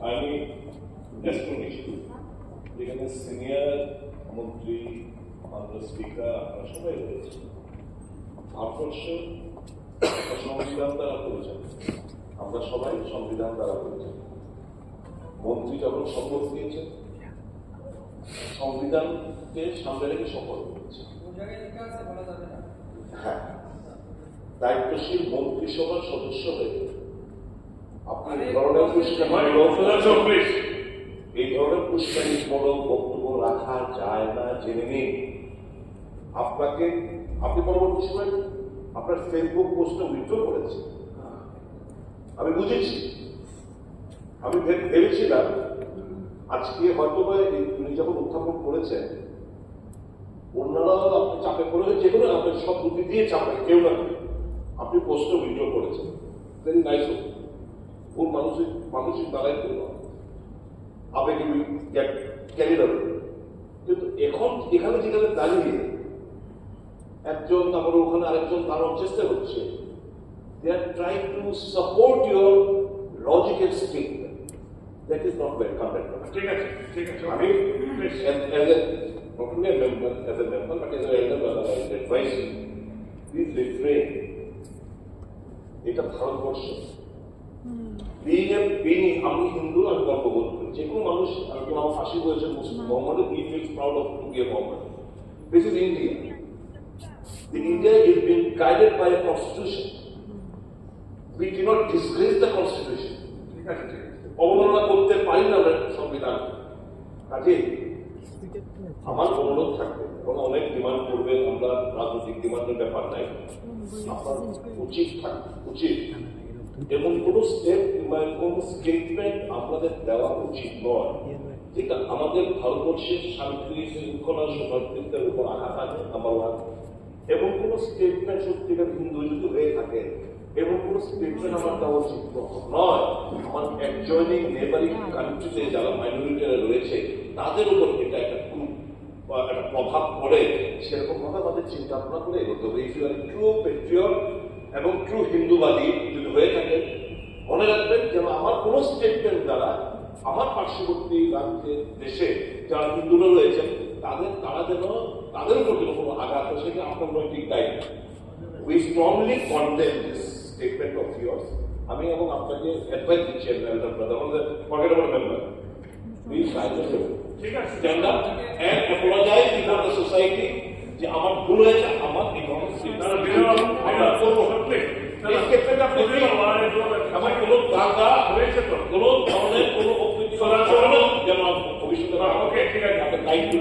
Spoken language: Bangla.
আমি এক্সপ্লেনেশন যেখানে সিনিয়র মন্ত্রী, আমাদের স্পিকার, আপনারা সবাই রয়েছে। ভারতবর্ষ সংবিধান দ্বারা পরিচালিত, আমরা সবাই সংবিধান দ্বারা পরিচালিত। মন্ত্রী যখন শপথ নিয়েছেন, সংবিধানকে সামনে রেখে শপথ নিয়েছে। হ্যাঁ, দায়িত্বশীল মন্ত্রিসভার সদস্য হয়ে আপনি এই ধরনের পুষ্কারিমূলক বক্তব্য রাখা যায় না জেনে নিন। আপনি পরবর্তী সময় আপনার ফেসবুক পোস্টে উইথড্র করেছেন, আমি বুঝেছি। আমি ভেবেছিলাম আজকে হয়তো উনি যখন উত্থাপন করেছেন, অন্যরাও আপনি চাপে পড়ে, যে কোনো আপনার সব বুদ্ধি দিয়ে চাপে কেউ না আপনি পোস্টে উইথড্র করেছেন। Very nice. ওর মানসিক দ্বারাই করল আবেগে ক্যারিয়ার। কিন্তু এখন এখানে যেখানে দাঁড়িয়ে একজন, তারপরে ওখানে আরেকজন দাঁড়ানোর চেষ্টা হচ্ছে, they are trying to support your logical statement. That is not welcome. ঠিক আছে, ঠিক আছে। আমি not only a member, as a member, but as an elder brother, I advise you, please refrain. এটা ভারতবর্ষ। আমি হিন্দু, আমি গর্ববোধ করি। যে কোনো মানুষ, আমার ফাঁসি হয়েছে মুসলিম Mohammad, he feels proud of to be a Mohammed. This is India. The India is being guided by a constitution. We cannot disgrace the constitution. অবমাননা করতে পারি না আমরা সংবিধান। কাজে আমার অনুরোধ থাকবে, কোনো অনেক ডিমান্ড করবেন, আমরা রাজনৈতিক ডিমান্ডের ব্যাপার নাই। আপনার উচিত এমন কোন স্টেপ কিংবা কোন স্টেটমেন্ট আপনাদের দেওয়া উচিত নয় যেটা আমাদের ভারতবর্ষের শান্তি শৃঙ্খলা সৌহার্দ্যের উপর আঘাত আনে। নাম্বার ওয়ান, এমন কোন স্টেটমেন্ট সত্যিকার হিন্দু যদি হয়ে থাকে, এমন কোন স্টেটমেন্ট আমার দেওয়া উচিত নয়। আমার অ্যাডজয়নিং নেবারিং কান্ট্রিতে যারা মাইনরিটিরা রয়েছে তাদের উপর এটা একটা প্রভাব পড়ে, সেরকম ভাবে আমাদের চিন্তা ভাবনা করে এগোতে হবে। If you are true patriot এবং ট্রু হিন্দুবাদী যদি হয়ে থাকে, মনে রাখবেন যেন আমার কোন স্টেটমেন্ট দ্বারা আমার পার্শ্ববর্তী রাজ্যের দেশে যারা হিন্দুরা রয়েছেন তারা যেন তাদের উপর যেন কোনো আঘাত হয়, সেটা আপনার নৈতিক দায়িত্ব। We strongly condemn this statement of years. আমি এবং আপনাকে অ্যাডভাইস দিচ্ছি, আমাদের পকেট আমার মেম্বার, প্লিজ ঠিক আছে, stand up and apologise before the society যে আমার ভুল হয়েছে, আমার এই ধরনের আমরা করবো। আমার কোনো দাদা হয়েছে তো কোনো ধরনের কোনো যেন ভবিষ্যতে, ওকে ঠিক আছে, আপনার দায়িত্ব